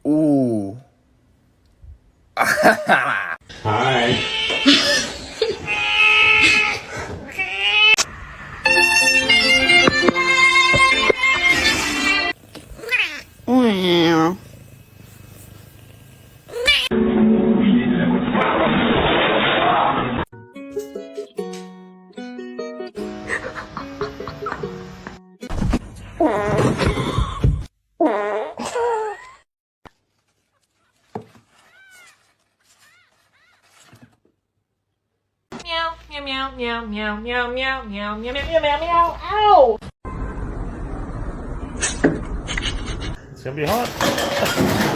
Ooh. Hi. Meow. Meow, meow, meow, meow, meow, meow, meow, meow, meow, meow, meow, meow, ow! It's gonna be hot.